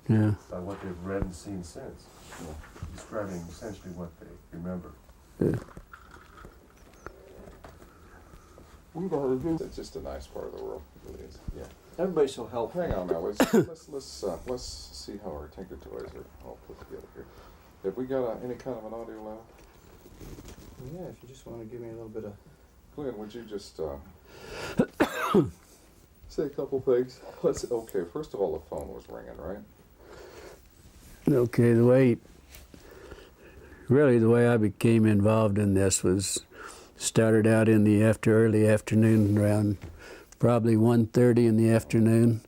Yeah. by what they've read and seen since, describing essentially what they remember. Yeah. It's just a nice part of the world. It really is. Yeah. Everybody's so helpful. Hang on now. Let's see how our Tinker Toys are all put together here. Have we got any kind of an audio level? Yeah, if you just want to give me a little bit of... Glenn, would you just say a couple things? Okay, first of all, the phone was ringing, right? Okay, the way I became involved in this was started out in the early afternoon, around probably 1:30 in the afternoon,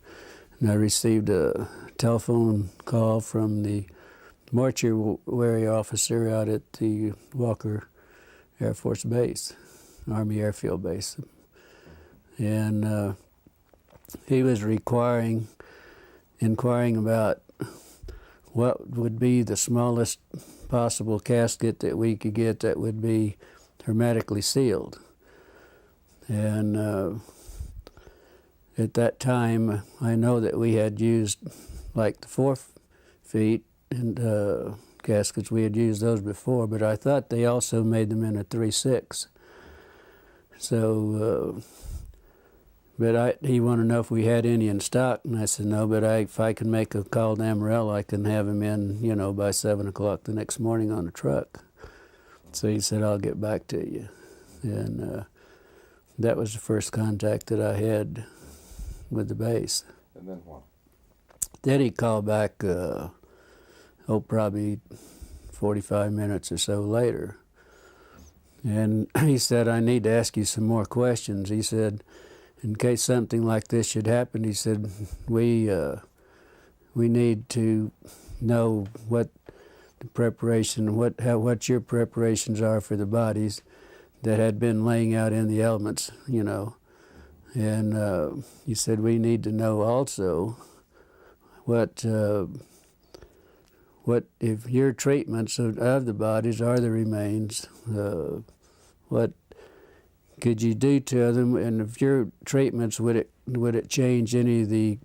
and I received a telephone call from the mortuary officer out at the Walker Air Force Base, Army Airfield Base, and he was inquiring about what would be the smallest possible casket that we could get that would be hermetically sealed. And at that time, I know that we had used like the 4 feet and caskets. We had used those before, but I thought they also made them in a 3/6. So, but he wanted to know if we had any in stock, and I said no, but if I can make a call to Amarillo, I can have him in, by 7 o'clock the next morning on a truck. So he said, I'll get back to you. And that was the first contact that I had with the base. And then what? Then he called back, probably 45 minutes or so later. And he said, I need to ask you some more questions. He said, in case something like this should happen, he said, we need to know what the preparation, what your preparations are for the bodies that had been laying out in the elements, And he said, we need to know also what if your treatments of the bodies are the remains, what could you do to them, and if your treatments, would it change any of the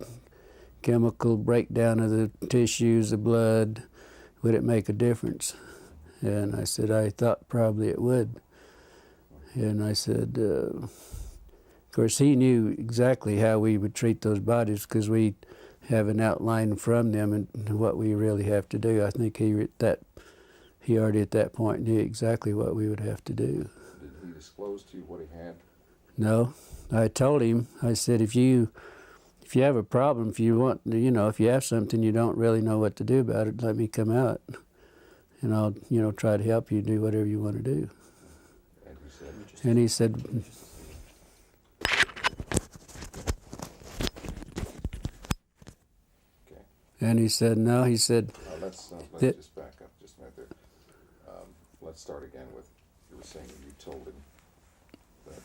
chemical breakdown of the tissues, the blood? Would it make a difference? And I said, I thought probably it would. And I said, of course, he knew exactly how we would treat those bodies because we have an outline from them and what we really have to do. I think he already at that point knew exactly what we would have to do. Did he disclose to you what he had? No. I told him, I said, if you have a problem, if you want, if you have something you don't really know what to do about it, let me come out, and I'll, try to help you do whatever you want to do. And he said, okay. And he said, no. He said, let's just back up just a minute there. Let's start again with, you were saying you told him that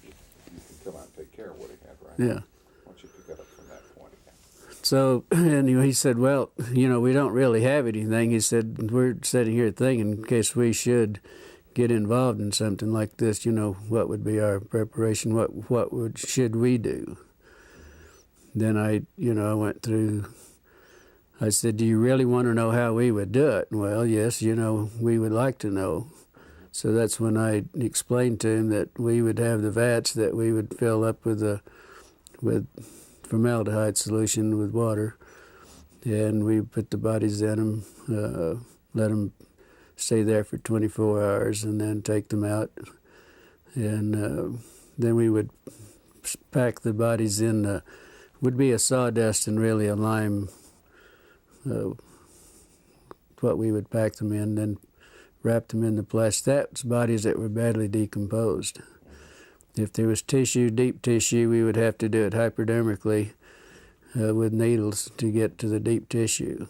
you can come out and take care of what he had, right? Yeah. Why don't you pick it up from that point again? So, anyway, he said, well, we don't really have anything. He said, we're sitting here thinking in case we should get involved in something like this, what would be our preparation? What should we do? Then I went through, I said, do you really want to know how we would do it? Well, yes, we would like to know. So that's when I explained to him that we would have the vats that we would fill up with formaldehyde solution with water, and we put the bodies in them, let them stay there for 24 hours, and then take them out. And then we would pack the bodies in, would be a sawdust and really a lime, what we would pack them in, then wrap them in the plastic. That's bodies that were badly decomposed. If there was tissue, deep tissue, we would have to do it hypodermically with needles to get to the deep tissue.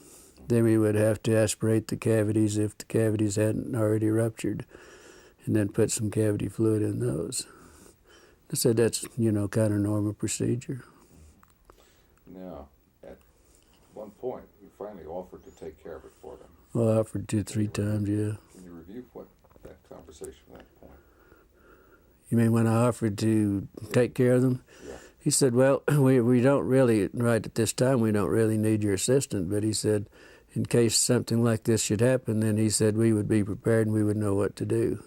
Then we would have to aspirate the cavities if the cavities hadn't already ruptured, and then put some cavity fluid in those. I said that's, kind of normal procedure. Now, at one point, you finally offered to take care of it for them. Well, I offered 2-3 times, yeah. Can you review what that conversation at that point? You mean when I offered to take care of them? Yeah. He said, well, we don't really, right at this time, we don't really need your assistance. But he said, in case something like this should happen, then he said we would be prepared and we would know what to do.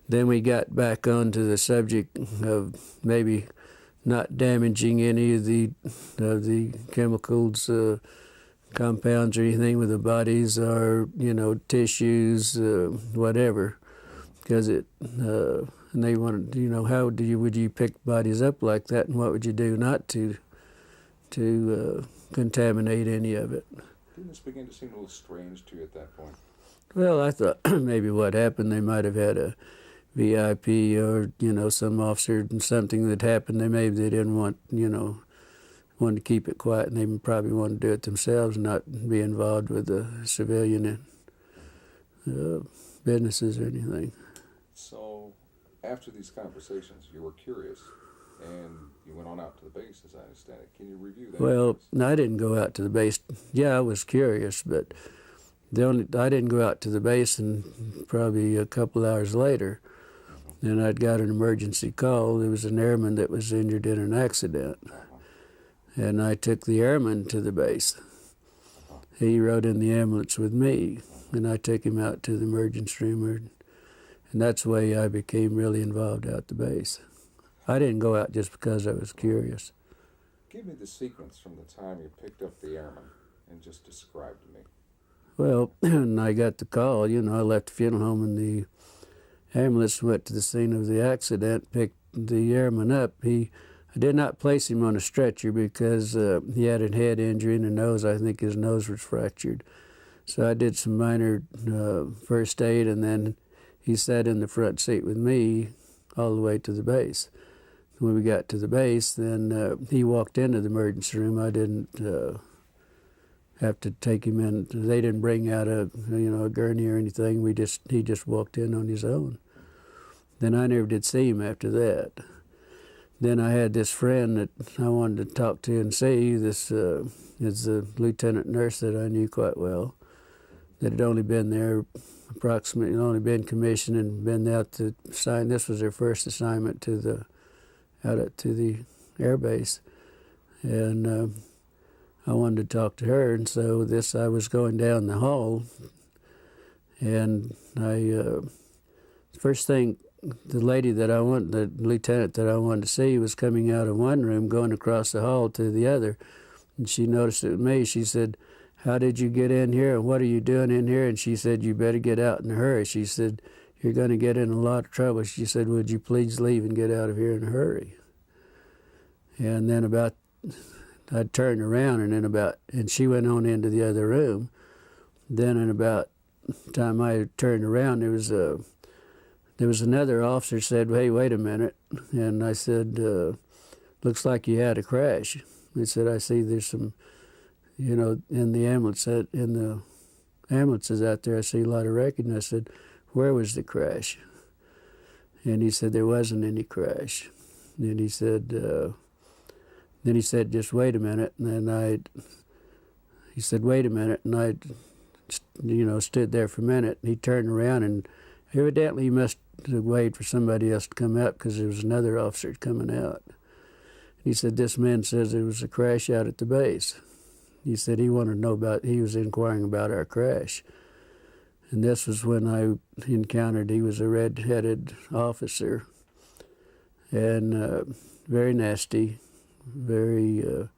Then we got back onto the subject of maybe not damaging any of the chemicals, compounds or anything with the bodies, or tissues, whatever, because and they wanted, how would you pick bodies up like that, and what would you do not to contaminate any of it? Didn't this begin to seem a little strange to you at that point? Well, I thought maybe what happened, they might have had a VIP or some officer and something that happened. They didn't want wanted to keep it quiet, and they probably wanted to do it themselves, and not be involved with the civilian businesses or anything. So, after these conversations, you were curious, and you went on out to the base, as I understand it. Can you review that? Well, no, I didn't go out to the base. Yeah, I was curious, but I didn't go out to the base, and probably a couple hours later, then I'd got an emergency call. There was an airman that was injured in an accident. And I took the airman to the base. He rode in the ambulance with me, and I took him out to the emergency room. And that's the way I became really involved out at the base. I didn't go out just because I was curious. Give me the sequence from the time you picked up the airman and just describe to me. Well, when I got the call, I left the funeral home, and the ambulance went to the scene of the accident, picked the airman up. I did not place him on a stretcher because he had a head injury in the nose. I think his nose was fractured. So I did some minor first aid, and then he sat in the front seat with me all the way to the base. When we got to the base, then he walked into the emergency room. I didn't have to take him in. They didn't bring out a gurney or anything. He just walked in on his own. Then I never did see him after that. Then I had this friend that I wanted to talk to and see. This is a lieutenant nurse that I knew quite well, that had only been there only been commissioned and been out to sign. This was her first assignment out to the air base. And I wanted to talk to her, and so I was going down the hall, and first thing, the lieutenant that I wanted to see was coming out of one room, going across the hall to the other. And she noticed it was me. She said, "How did you get in here, and what are you doing in here?" And she said, "You better get out in a hurry." She said, "You're going to get in a lot of trouble." She said, "Would you please leave and get out of here in a hurry?" And then I turned around, and she went on into the other room. Then in about the time I turned around, there was another officer said, "Hey, wait a minute." And I said, "Looks like you had a crash." He said, "I see there's some, in the ambulances out there, I see a lot of wreckage." And I said, "Where was the crash?" And he said, "There wasn't any crash." And he said, "Just wait a minute." And then he said, "Wait a minute." And I, stood there for a minute. And he turned around, and evidently he must have waited for somebody else to come out, because there was another officer coming out. He said, "This man says there was a crash out at the base." He said he wanted to know he was inquiring about our crash. And this was when I encountered, he was a red-headed officer, and very nasty, very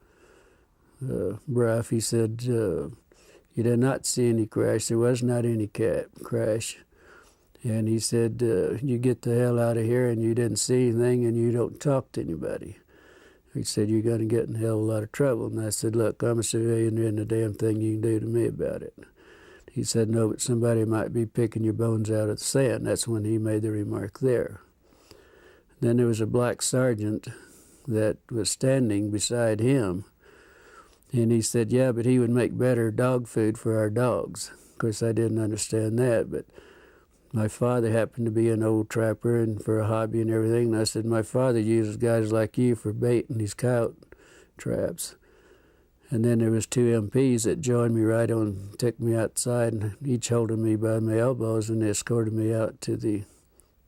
rough. He said, "You did not see any crash. There was not any crash." And he said, "You get the hell out of here, and you didn't see anything, and you don't talk to anybody." He said, "You're going to get in a hell of a lot of trouble." And I said, "Look, I'm a civilian. There isn't a damn thing you can do to me about it." He said, "No, but somebody might be picking your bones out of the sand." That's when he made the remark there. Then there was a black sergeant that was standing beside him, and he said, "Yeah, but he would make better dog food for our dogs." Of course, I didn't understand that, but my father happened to be an old trapper and for a hobby and everything. And I said, "My father uses guys like you for bait in these coyote traps." And then there was two MPs that joined me right on, took me outside, and each holding me by my elbows, and they escorted me out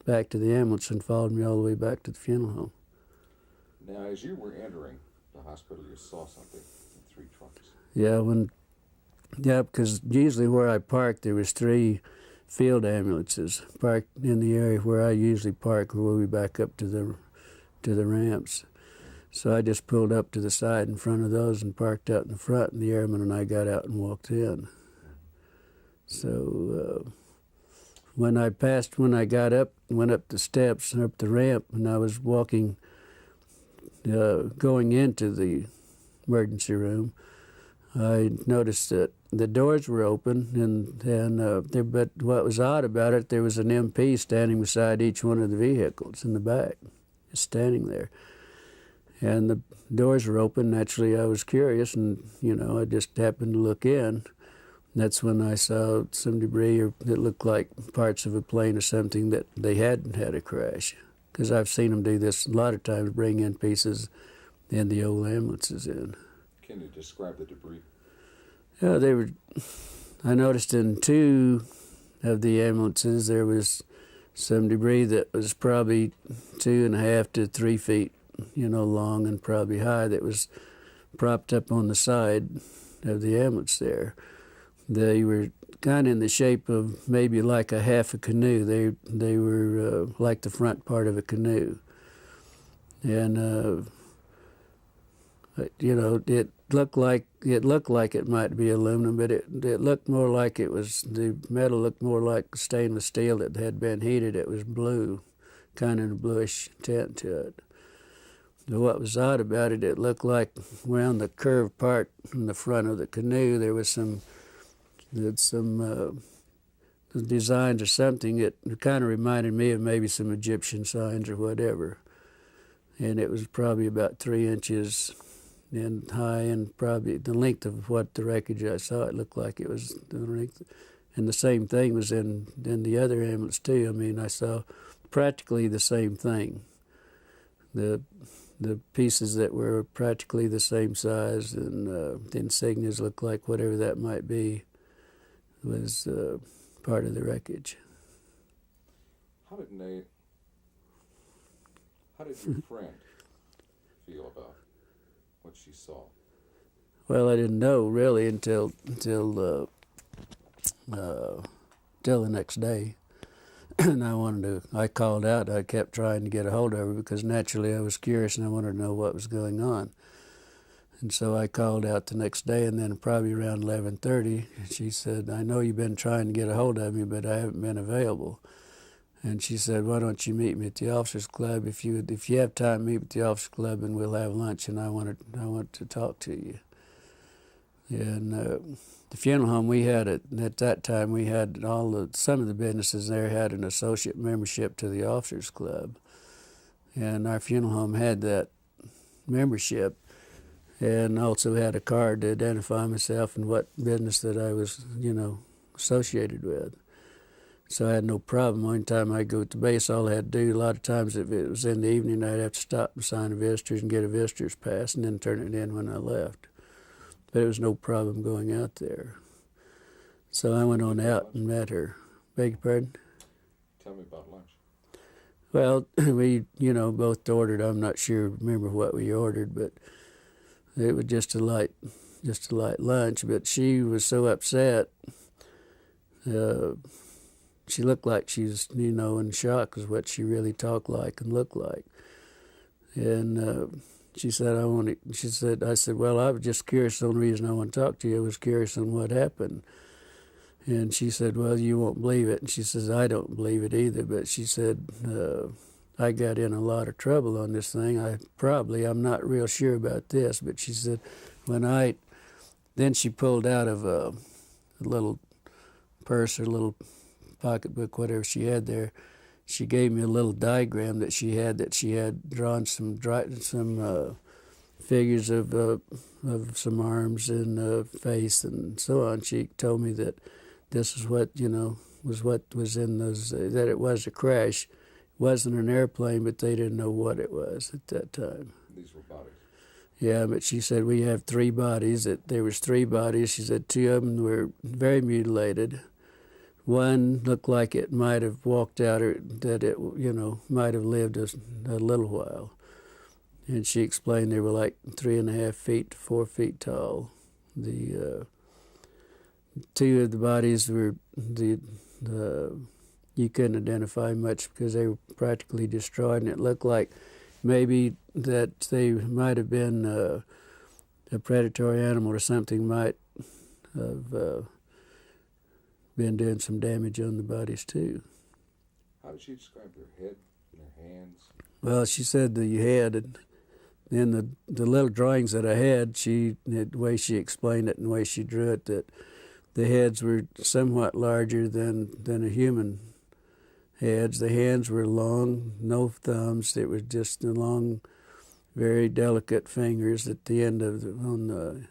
back to the ambulance and followed me all the way back to the funeral home. Now, as you were entering the hospital, you saw something in 3 trucks. Yeah, because usually where I parked, there was 3 field ambulances parked in the area where I usually park, where we back up to the ramps. So I just pulled up to the side in front of those and parked out in the front, and the airman and I got out and walked in. So when I got up, went up the steps and up the ramp, and I was walking, going into the emergency room, I noticed that the doors were open, but what was odd about it, there was an MP standing beside each one of the vehicles in the back, just standing there. And the doors were open. Naturally, I was curious, and, I just happened to look in. That's when I saw some debris that looked like parts of a plane or something that they hadn't had a crash. Because I've seen them do this a lot of times, bring in pieces in the old ambulances in. Can you describe the debris? Yeah, I noticed in 2 of the ambulances there was some debris that was probably 2.5 to 3 feet, long and probably high, that was propped up on the side of the ambulance there. They were kind of in the shape of maybe like a half a canoe. They were like the front part of a canoe. And, it looked like it might be aluminum, but it looked more like the metal looked more like stainless steel that had been heated. It was blue, kind of a bluish tint to it. But what was odd about it, it looked like around the curved part in the front of the canoe, there was some designs or something that kind of reminded me of maybe some Egyptian signs or whatever. And it was probably about 3 inches in high, and probably the length of what the wreckage I saw, it looked like it was the length. And the same thing was in the other ambulance too. I mean, I saw practically the same thing. The pieces that were practically the same size, and the insignias looked like whatever that might be was part of the wreckage. How did your friend feel about what she saw? Well, I didn't know really until the next day. And I called out. I kept trying to get a hold of her because naturally I was curious and I wanted to know what was going on. And so I called out the next day, and then probably around 11:30, she said, "I know you've been trying to get a hold of me, but I haven't been available." And she said, "Why don't you meet me at the officers club? If you have time, meet at the officers club, and we'll have lunch. And I want to talk to you." And the funeral home we had at that time, we had some of the businesses there had an associate membership to the officers club, and our funeral home had that membership, and also had a card to identify myself and what business that I was, associated with. So I had no problem. One time I'd go to base, all I had to do, a lot of times if it was in the evening, I'd have to stop and sign a visitor's and get a visitor's pass and then turn it in when I left. But it was no problem going out there. So I went on out and met her. Beg your pardon? Tell me about lunch. Well, we, both ordered. I'm not sure, remember what we ordered, but it was just a light lunch. But she was so upset. She looked like she's, in shock, is what she really talked like and looked like. And she said, I said, well, I was just curious. The only reason I want to talk to you, I was curious on what happened. And she said, well, you won't believe it. And she says, I don't believe it either. But she said, I got in a lot of trouble on this thing. I'm not real sure about this. But she said, then she pulled out of a little purse or little pocketbook, whatever she had there. She gave me a little diagram that she had drawn some figures of some arms and face and so on. She told me that this is what was in those, that it was a crash. It wasn't an airplane, but they didn't know what it was at that time. These were bodies. Yeah, but she said we have 3 bodies. That there was 3 bodies. She said 2 of them were very mutilated. One looked like it might have walked out, or that it, might have lived a little while. and she explained they were like 3.5 feet to 4 feet tall. The two of the bodies were you couldn't identify much because they were practically destroyed, and it looked like maybe that they might have been a predatory animal or something might have been doing some damage on the bodies too. How did she describe their head and their hands? Well, she said the head, and then the little drawings that I had, the way she explained it and the way she drew it, that the heads were somewhat larger than a human heads. The hands were long, no thumbs. It was just the long, very delicate fingers at the end of on the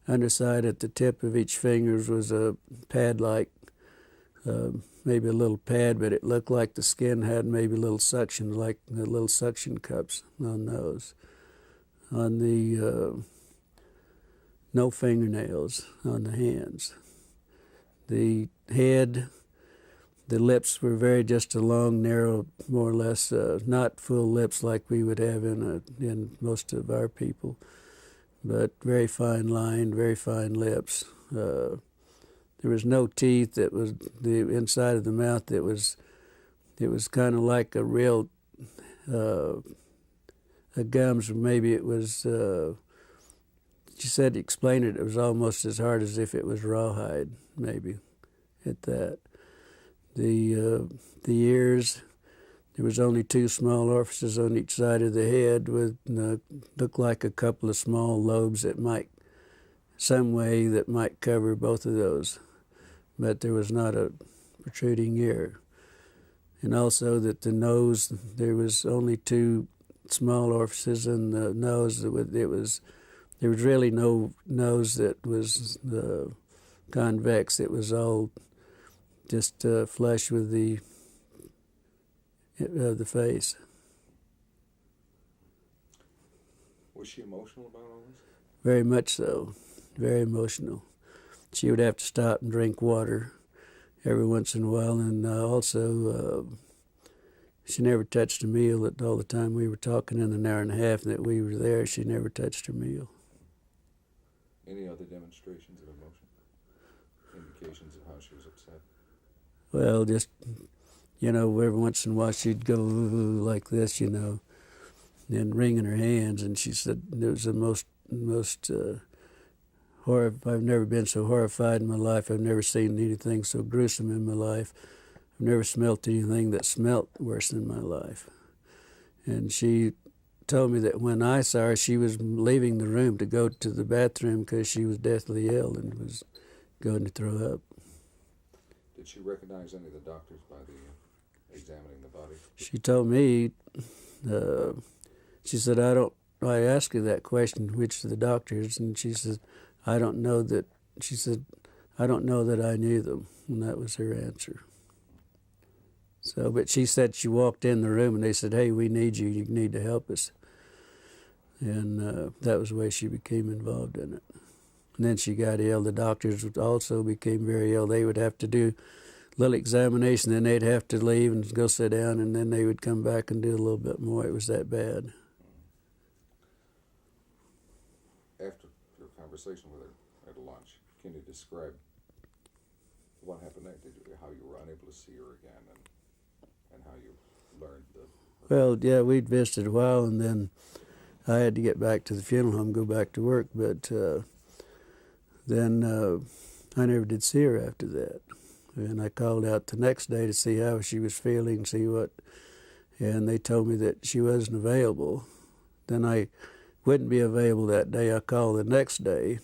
underside at the tip of each fingers was a pad-like, maybe a little pad, but it looked like the skin had maybe little suction, like the little suction cups on those. On the no fingernails on the hands. The head, the lips were just a long, narrow, more or less, not full lips like we would have in most of our people, but very fine lined, very fine lips. There was no teeth. That was the inside of the mouth. It was kind of like a real a gums. Maybe it was. She said to explain it. It was almost as hard as if it was rawhide. Maybe at that. The ears. There was only 2 small orifices on each side of the head with looked like a couple of small lobes that might cover both of those, but there was not a protruding ear. And also that the nose, there was only 2 small orifices in the nose. There was really no nose that was convex. It was all just flush with the face. Was she emotional about all this? Very much so. Very emotional. She would have to stop and drink water every once in a while, and also she never touched a meal. All the time we were talking in an hour and a half that we were there, she never touched her meal. Any other demonstrations of emotion? Indications of how she was upset? Well, just, every once in a while she'd go like this, and wringing her hands, and she said it was the most I've never been so horrified in my life. I've never seen anything so gruesome in my life. I've never smelt anything that smelt worse in my life. And she told me that when I saw her, she was leaving the room to go to the bathroom because she was deathly ill and was going to throw up. Did she recognize any of the doctors by examining the body? She told me, she said, I asked her that question, which of the doctors, and she said, I don't know that I knew them, and that was her answer. So, but she said she walked in the room and they said, hey, we need you, you need to help us. And that was the way she became involved in it. And then she got ill. The doctors also became very ill. They would have to do a little examination, then they'd have to leave and go sit down, and then they would come back and do a little bit more. It was that bad. After your conversation with her at lunch, can you describe what happened next? How you were unable to see her again, and how you learned the... Well, yeah, we'd visited a while, and then I had to get back to the funeral home, go back to work, but then I never did see her after that. And I called out the next day to see how she was feeling, and they told me that she wasn't available. Then I wouldn't be available that day. I called the next day,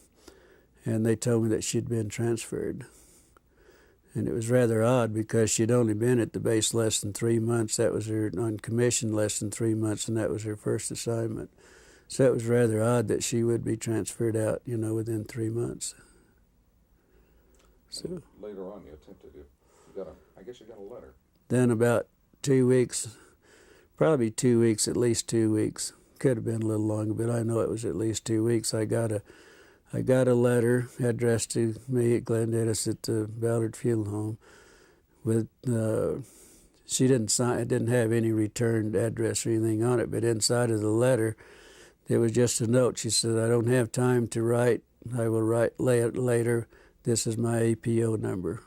and they told me that she'd been transferred. And it was rather odd because she'd only been at the base less than 3 months. That was her on commission less than 3 months, and that was her first assignment. So it was rather odd that she would be transferred out, within 3 months. So later on, you attempted to, I guess you got a letter. Then about 2 weeks, probably 2 weeks, at least 2 weeks. Could have been a little longer, but I know it was at least 2 weeks. I got a letter addressed to me at Glendennis at the Ballard Funeral Home. With she didn't sign. It didn't have any returned address or anything on it. But inside of the letter, It was just a note. She said, I don't have time to write. I will write later. This is my APO number.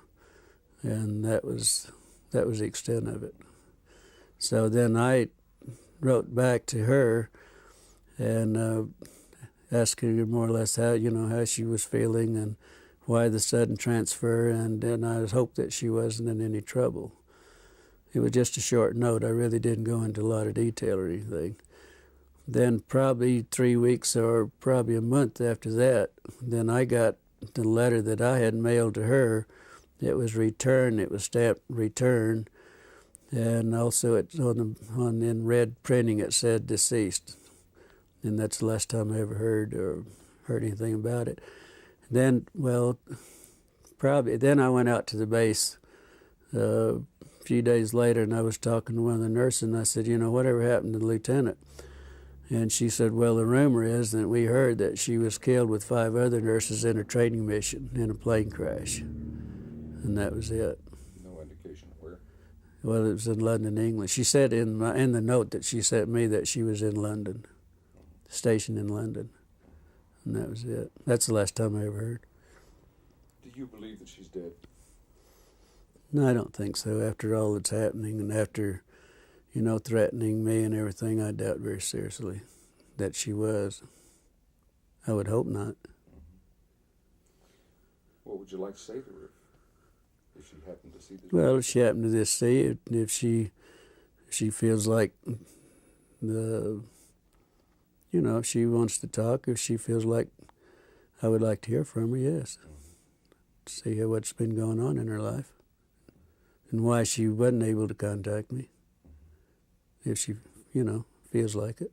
And that was the extent of it. So then I wrote back to her and asked her more or less how she was feeling and why the sudden transfer, and then I hoped that she wasn't in any trouble. It was just a short note. I really didn't go into a lot of detail or anything. Then probably 3 weeks or probably a month after that, then I got the letter that I had mailed to her. It was returned. It was stamped return, and also it's in red printing it said deceased, and that's the last time I ever heard anything about it. Then, then I went out to the base a few days later, and I was talking to one of the nurses, and I said, whatever happened to the lieutenant? And she said, well, the rumor is that we heard that she was killed with 5 other nurses in a training mission in a plane crash. And that was it. No indication of where? Well, it was in London, England. She said in the note that she sent me that she was in London, stationed in London. And that was it. That's the last time I ever heard. Do you believe that she's dead? No, I don't think so. After all that's happening and after, threatening me and everything, I doubt very seriously that she was. I would hope not. What would you like to say to her if she happened to see this? Well, if she happened to just see it, if she feels like if she wants to talk, if she feels like I would like to hear from her, yes. See what's been going on in her life and why she wasn't able to contact me. If she, feels like it.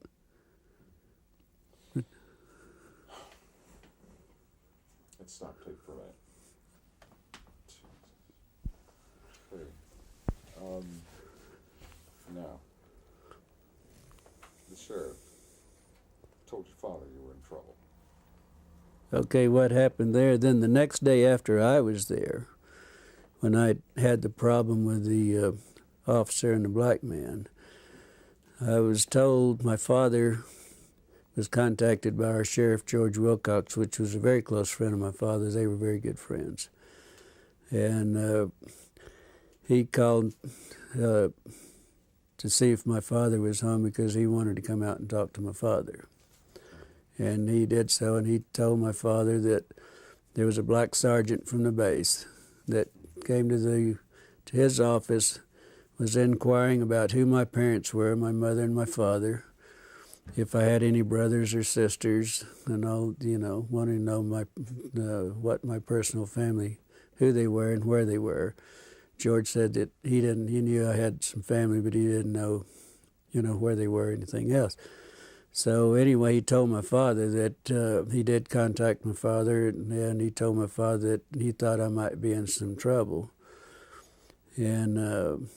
Let's stop tape for a minute. Okay. Now, the sheriff told your father you were in trouble. Okay, what happened there? Then the next day after I was there, when I had the problem with the officer and the black man, I was told my father was contacted by our sheriff, George Wilcox, which was a very close friend of my father's. They were very good friends. And he called to see if my father was home because he wanted to come out and talk to my father. And he did so, and he told my father that there was a black sergeant from the base that came to his office, was inquiring about who my parents were, my mother and my father, if I had any brothers or sisters, and all, wanting to know what my personal family, who they were and where they were. George said that he knew I had some family, but he didn't know, where they were or anything else. So anyway, he told my father that he did contact my father, and he told my father that he thought I might be in some trouble. And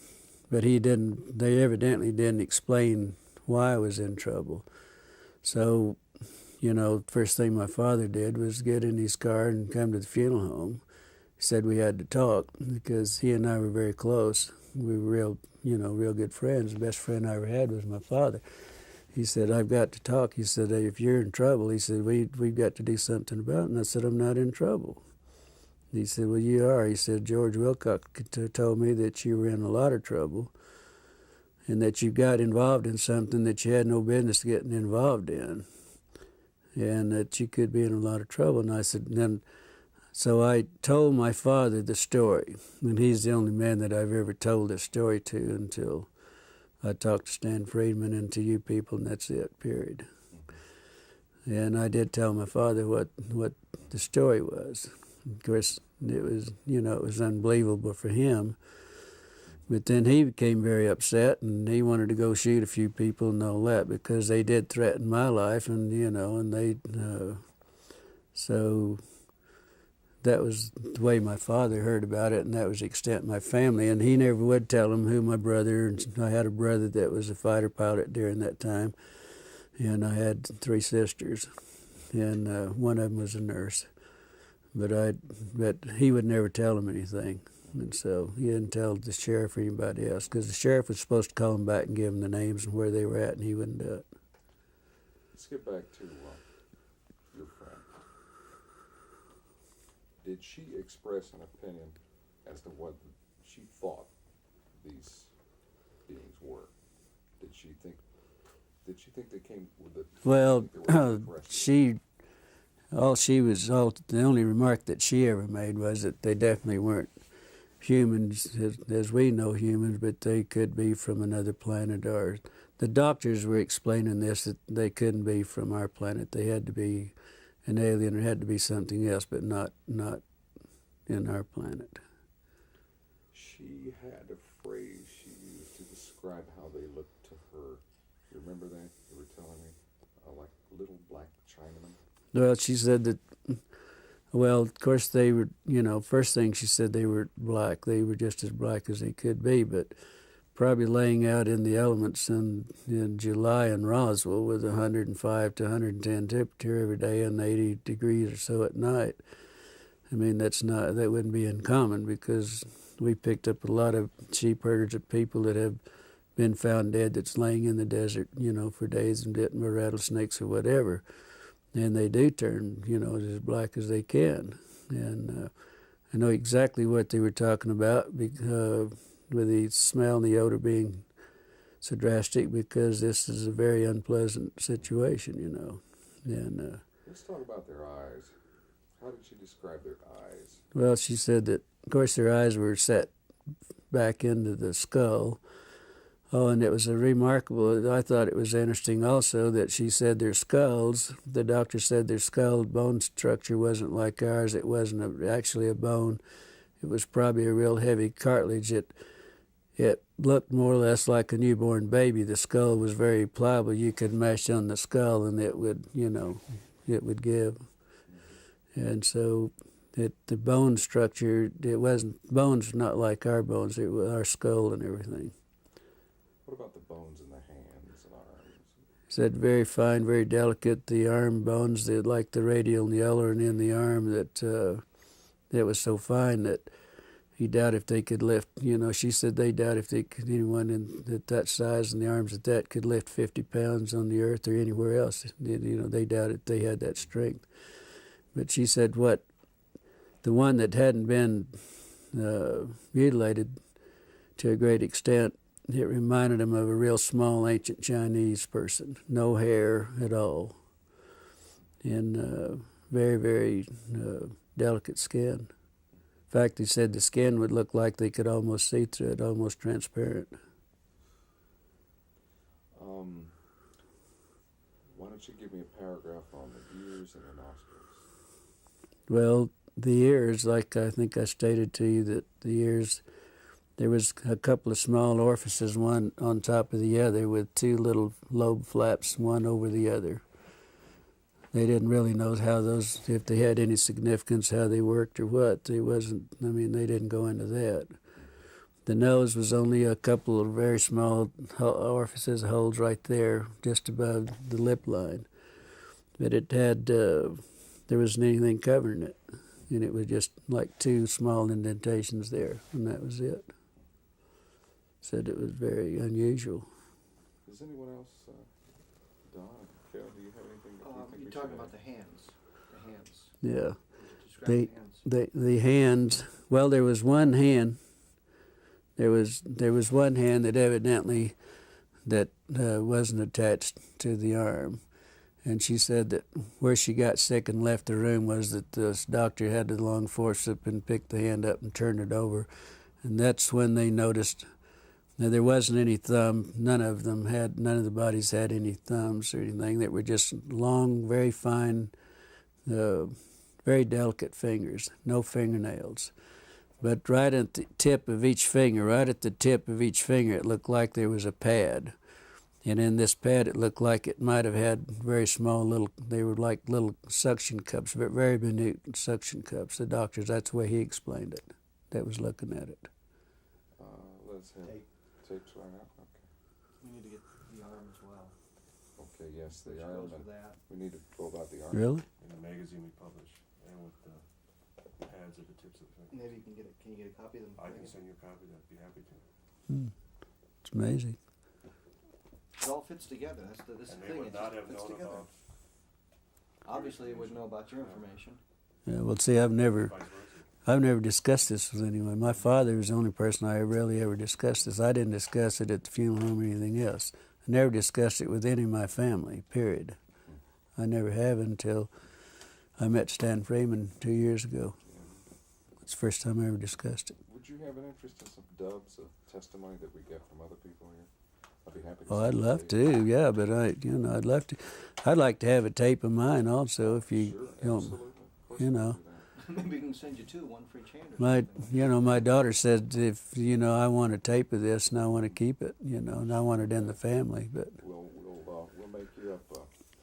but they evidently didn't explain why I was in trouble. So, first thing my father did was get in his car and come to the funeral home. He said we had to talk because he and I were very close. We were real good friends. The best friend I ever had was my father. He said, I've got to talk. He said, if you're in trouble, he said, we've got to do something about it. And I said, I'm not in trouble. He said, well, you are. He said, George Wilcox told me that you were in a lot of trouble and that you got involved in something that you had no business getting involved in and that you could be in a lot of trouble. And I said, so I told my father the story, and he's the only man that I've ever told this story to until I talked to Stan Friedman and to you people, and that's it, period. And I did tell my father what the story was. Of course, it was unbelievable for him. But then he became very upset, and he wanted to go shoot a few people and all that because they did threaten my life, and so that was the way my father heard about it, and that was the extent of my family. And he never would tell him who my brother, and I had a brother that was a fighter pilot during that time, and I had 3 sisters, and one of them was a nurse. But he would never tell him anything, and so he didn't tell the sheriff or anybody else, because the sheriff was supposed to call him back and give him the names and where they were at, and he wouldn't do it. Let's get back to your friend. Did she express an opinion as to what she thought these beings were? Did she think they came with it? Well, The the only remark that she ever made was that they definitely weren't humans as we know humans, but they could be from another planet. Or the doctors were explaining this, that they couldn't be from our planet. They had to be an alien, or had to be something else, but not in our planet. She had a phrase she used to describe how they looked to her. You remember that? You were telling me, like little black Chinamen. Well, she said that. Well, of course they were. First thing she said, they were black. They were just as black as they could be, but probably laying out in the elements in July in Roswell with 105 to 110 temperature every day and 80 degrees or so at night. I mean, that wouldn't be uncommon, because we picked up a lot of sheep herders of people that have been found dead that's laying in the desert, for days and bitten by rattlesnakes or whatever. And they do turn, as black as they can. And I know exactly what they were talking about, because with the smell and the odor being so drastic, because this is a very unpleasant situation, And let's talk about their eyes. How did she describe their eyes? Well, she said that, of course, their eyes were set back into the skull. Oh, and it was I thought it was interesting also that she said their skulls, the doctor said their skull bone structure wasn't like ours. It wasn't actually a bone. It was probably a real heavy cartilage. It looked more or less like a newborn baby. The skull was very pliable. You could mash on the skull and it would, it would give. And so the bone structure, bones not like our bones, it was our skull and everything. What about the bones in the hands and arms? Said very fine, very delicate. The arm bones, like the radial and the ulnar and in the arm, that was so fine that he doubted if they could lift. She said they doubt if anyone at that size and the arms at that could lift 50 pounds on the earth or anywhere else. They doubted they had that strength. But she said the one that hadn't been mutilated to a great extent, it reminded him of a real small ancient Chinese person, no hair at all, and very, very delicate skin. In fact, he said the skin would look like they could almost see through it, almost transparent. Why don't you give me a paragraph on the ears and the nostrils? Well, the ears, like I think I stated to you, that the ears, there was a couple of small orifices, one on top of the other, with two little lobe flaps, one over the other. They didn't really know if they had any significance, how they worked or what. They didn't go into that. The nose was only a couple of very small orifices, holes right there, just above the lip line. But it had, there wasn't anything covering it. And it was just like two small indentations there, and that was it. Said it was very unusual. Does anyone else, Don, Kel, do you have anything that you think you're talking about the hands. The hands. Yeah. Describe the hands. The hands, well, there was one hand. There was one hand that evidently wasn't attached to the arm. And she said that where she got sick and left the room was that this doctor had the long forceps and picked the hand up and turned it over. And that's when they noticed that there wasn't any thumb. None of the bodies had any thumbs or anything. They were just long, very fine, very delicate fingers, no fingernails. But right at the tip of each finger, it looked like there was a pad. And in this pad, it looked like it might have had very small they were like little suction cups, very minute suction cups. The doctors, that's the way he explained it, that was looking at it. Let's have tapes right now. Okay. We need to get the arm as well. Okay, yes, the Which arm. goes with that. We need to go about the arm. Really? In the magazine we publish, and with the pads at the tips of the fingers. Maybe you can get Can you get a copy of them? I can send you a copy, I'd be happy to. It's amazing. It all fits together. That's the And they thing. would It not just have fits known together. about Obviously, it would know about your information. Yeah, well, see, I've never vice discussed this with anyone. My father was the only person I really ever discussed this. I didn't discuss it at the funeral home or anything else. I never discussed it with any of my family, period. I never have until I met Stan Freeman 2 years ago. It's the first time I ever discussed it. Would you have an interest in some dubs of testimony that we get from other people here? I'd be happy to. Well, I'd send love it to, yeah, but I'd love to. I'd like to have a tape of mine also, if you, Sure, don't, absolutely. Of course you we can know. do that. Maybe we can send you two, one for each hand. Or My, something. my daughter said if, I want a tape of this and I want to keep it, and I want it in the family, but. We'll make you up.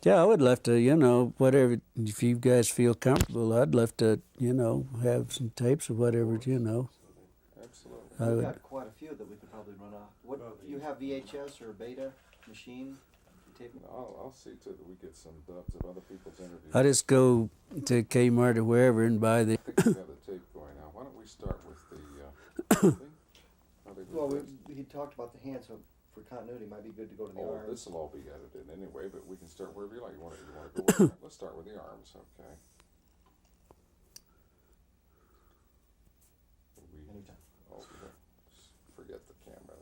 Yeah, I would love to, whatever, if you guys feel comfortable, I'd love to, have some tapes of whatever, Absolutely. I We've would. got quite a few that we could probably run off. What you have VHS or Beta machine? Tape? I'll see to that we get some dubs of other people's interviews. I just go to Kmart or wherever and buy the. I think we have the tape going now. Why don't we start with the thing? How they Well, request? he talked about the hand, so for continuity, it might be good to go to the Oh, arms. this will all be edited anyway, but we can start wherever you like. You want to go with the, let's start with the arms, okay? Anytime. Oh, forget the camera.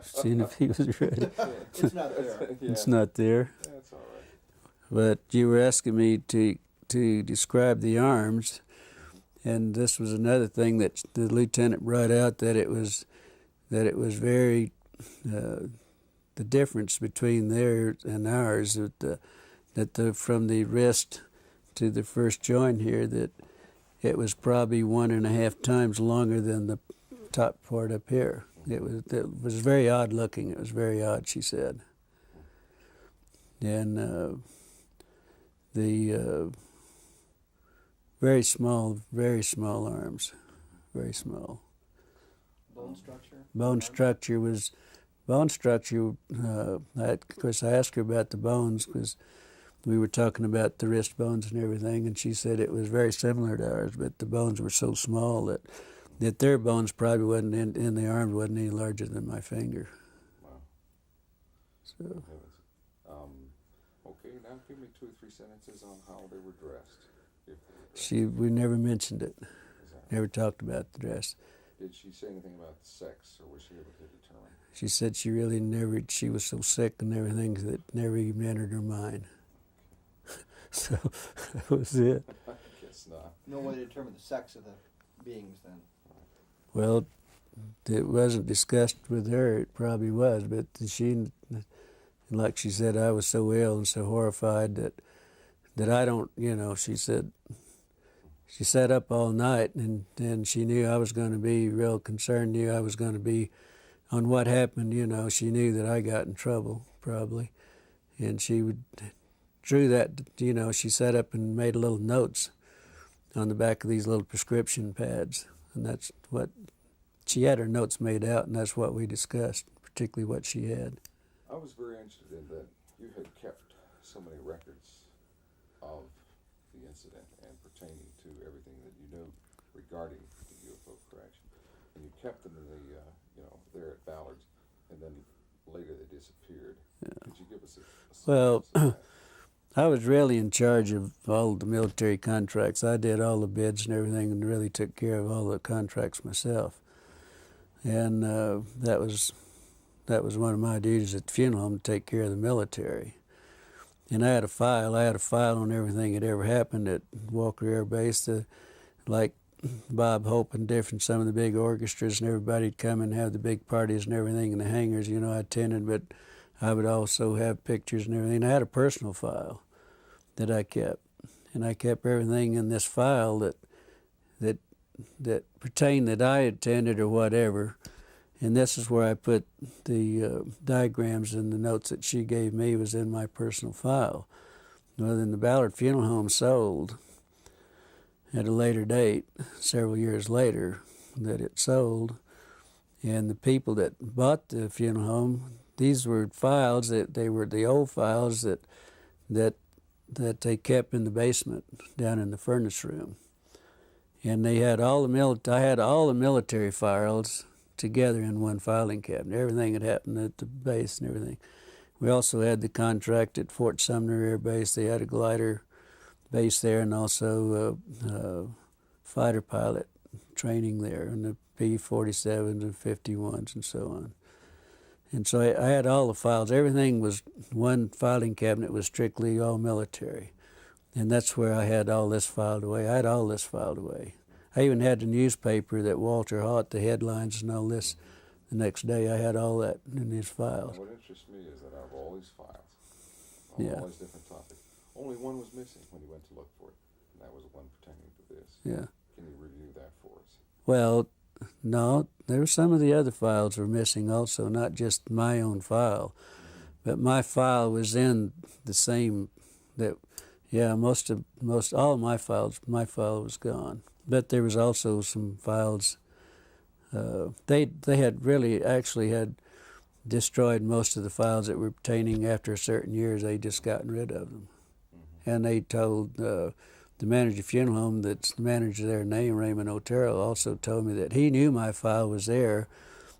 Seeing if he was ready. It's not there. Yeah, It's not there. that's all right. But you were asking me to describe the arms, and this was another thing that the lieutenant brought out, that it was very the difference between theirs and ours, from the wrist to the first joint here, that it was probably 1.5 times longer than the top part up here. It was very odd looking. It was very odd, she said. And the very small arms, very small. Bone structure? Bone structure, of course I asked her about the bones because we were talking about the wrist bones and everything, and she said it was very similar to ours, but the bones were so small that their bones probably wasn't in the arm, wasn't any larger than my finger. Wow. So Okay, now give me 2 or 3 sentences on how they were dressed. If they were dressed. we never mentioned it, Is that right? never talked about the dress. Did she say anything about sex, or was she able to determine? She said she really never, she was so sick and everything that it never even entered her mind. So that was it. I guess not. No way to determine the sex of the beings then. Well, it wasn't discussed with her. It probably was, but she, like she said, I was so ill and so horrified that I don't, she said, she sat up all night and she knew I was going to be real concerned, knew I was going to be on what happened, she knew that I got in trouble, probably. And she drew that, she sat up and made little notes on the back of these little prescription pads. And that's what, she had her notes made out, and that's what we discussed, particularly what she had. I was very interested in that you had kept so many records of the incident and pertaining to everything that you knew regarding the UFO correction. And you kept them in the, there at Ballard's, and then later they disappeared. Yeah. Could you give us a Well, sense of that? I was really in charge of all the military contracts. I did all the bids and everything and really took care of all the contracts myself. And that was one of my duties at the funeral home, to take care of the military. And I had a file on everything that ever happened at Walker Air Base, like Bob Hope and some of the big orchestras, and everybody'd come and have the big parties and everything in the hangars. I attended, but I would also have pictures and everything. I had a personal file that I kept, and I kept everything in this file that pertained that I attended or whatever. And this is where I put the diagrams and the notes that she gave me was in my personal file. Well, then the Ballard Funeral Home sold at a later date, several years later, that it sold. And the people that bought the funeral home, these were files they were the old files that they kept in the basement down in the furnace room. And they had I had all the military files together in one filing cabinet. Everything had happened at the base and everything. We also had the contract at Fort Sumner Air Base. They had a glider base there and also fighter pilot training there, and the P-47s and 51s and so on. And so I had all the files. Everything was, one filing cabinet was strictly all military. And that's where I had all this filed away. I had all this filed away. I even had the newspaper that Walter Haut, the headlines and all this, the next day I had all that in his files. What interests me is that out of all these files, Yeah. all these different topics, only one was missing when you went to look for it, and that was the one pertaining to this. Yeah. Can you review that for us? Well, no, there were some of the other files were missing also, not just my own file, but my file was in the same, that, yeah, most all of my file was gone. But there was also some files, they had really actually had destroyed most of the files that were pertaining after certain years. They just gotten rid of them. And they told the manager of the funeral home, that's the manager there, name Raymond Otero, also told me that he knew my file was there.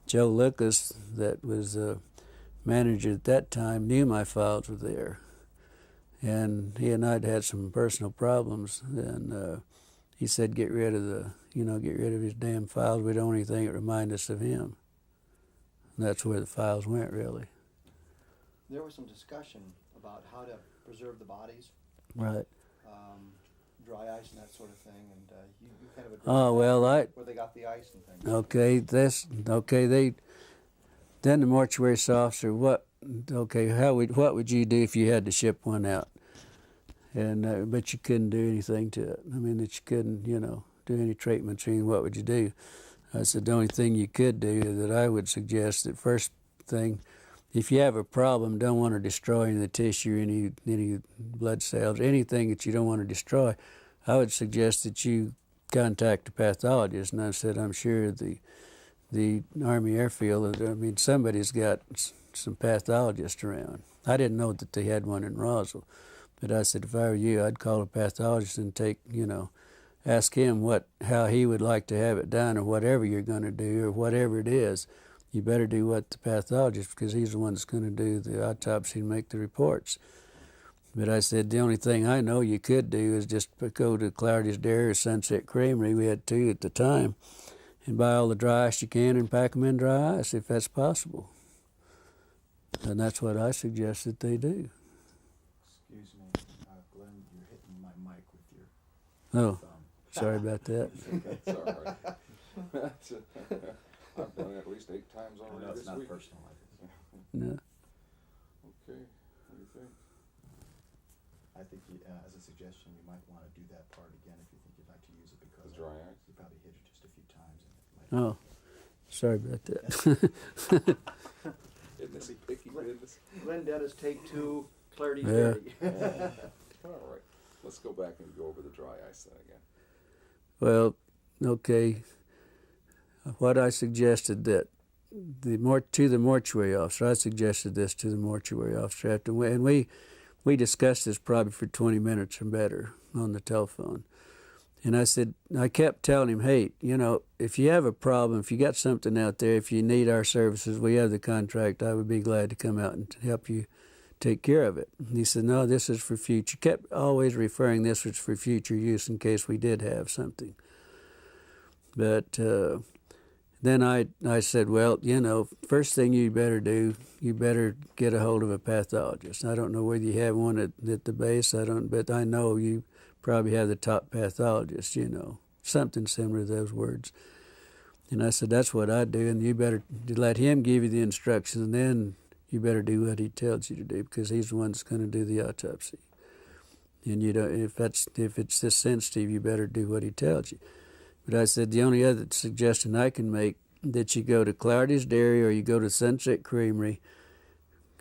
Joe Lucas, that was the manager at that time, knew my files were there. And he and I'd had some personal problems, and he said, get rid of his damn files. We don't want anything that remind us of him. And that's where the files went, really. There was some discussion about how to preserve the bodies, Right. dry ice and that sort of thing, and you kind of addressed Oh, well, where they got the ice and things. Then the mortuary officer, what would you do if you had to ship one out? And but you couldn't do anything to it. I mean, that you couldn't, do any treatments. I mean, what would you do? I said the only thing you could do that I would suggest, that first thing, if you have a problem, don't want to destroy any of the tissue, any blood cells, anything that you don't want to destroy, I would suggest that you contact a pathologist. And I said, I'm sure the Army Airfield, somebody's got some pathologists around. I didn't know that they had one in Roswell. But I said, if I were you, I'd call a pathologist and ask him how he would like to have it done, or whatever you're going to do, or whatever it is. You better do what the pathologist, because he's the one that's going to do the autopsy and make the reports. But I said, the only thing I know you could do is just go to Clarity's Dairy or Sunset Creamery, we had two at the time, and buy all the dry ice you can and pack them in dry ice, if that's possible. And that's what I suggest that they do. Excuse me, Glenn, you're hitting my mic with your Oh, thumb. sorry about that. That's all right. I've done it at least 8 times I already know it's this not week. personal like this. No. Okay, what do you think? I think as a suggestion, you might want to do that part again if you think you'd like to use it, because The dry ice? you probably hit it just a few times. And it might Oh, sorry about that. Isn't this picky business? Glenn Dennis, take 2, Clarity's Yeah. Dairy. All right, let's go back and go over the dry ice then again. Well, okay. What I suggested that to the mortuary officer, I suggested this to the mortuary officer and we discussed this probably for 20 minutes or better on the telephone. And I kept telling him, hey, if you have a problem, if you got something out there, if you need our services, we have the contract. I would be glad to come out and help you take care of it. And he said, no, this is for future. Kept always referring this was for future use in case we did have something. But then I said, well, first thing you better do, you better get a hold of a pathologist. I don't know whether you have one at the base, but I know you probably have the top pathologist, something similar to those words. And I said, that's what I do, and you better let him give you the instructions, and then you better do what he tells you to do, because he's the one that's going to do the autopsy. And if it's this sensitive, you better do what he tells you. But I said, the only other suggestion I can make, that you go to Clarity's Dairy or you go to Sunset Creamery,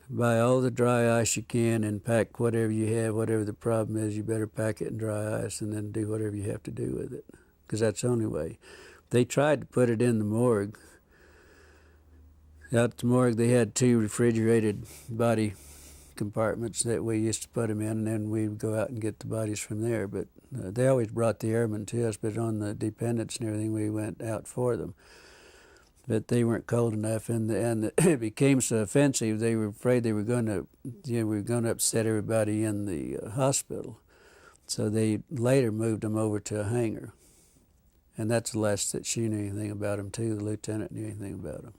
buy all the dry ice you can and pack whatever you have, whatever the problem is, you better pack it in dry ice and then do whatever you have to do with it, because that's the only way. They tried to put it in the morgue. Out at the morgue, they had 2 refrigerated body compartments that we used to put them in, and then we would go out and get the bodies from there. But they always brought the airmen to us, but on the dependents and everything, we went out for them. but they weren't cold enough, and it became so offensive. They were afraid they were going to upset everybody in the hospital. So they later moved them over to a hangar, and that's the last that she knew anything about them too. The lieutenant knew anything about them,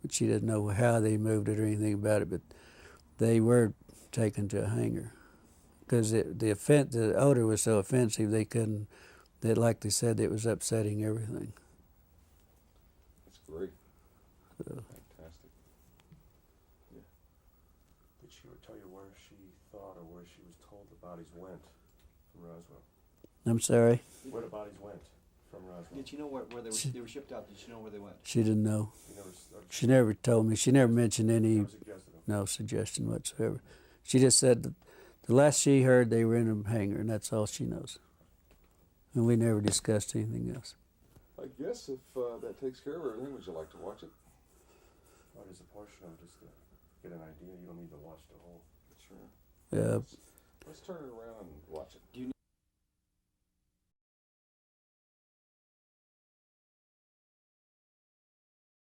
but she didn't know how they moved it or anything about it. But they were taken to a hangar because the odor was so offensive they couldn't. That, like they said, it was upsetting everything. That's great. So, Fantastic. Yeah. Did she ever tell you where she thought or where she was told the bodies went from Roswell? I'm sorry. Where the bodies went from Roswell? Did you know where they were shipped out? Did you know where they went? She didn't know. You never, She never told me. She never mentioned any. never suggested them. No suggestion whatsoever. She just said that the last she heard they were in a hangar, and that's all she knows. And we never discussed anything else. I guess if that takes care of everything, would you like to watch it? Well, there's a portion of it just to get an idea. You don't need to watch the whole. Sure. Yeah. Let's turn it around and watch it. Do you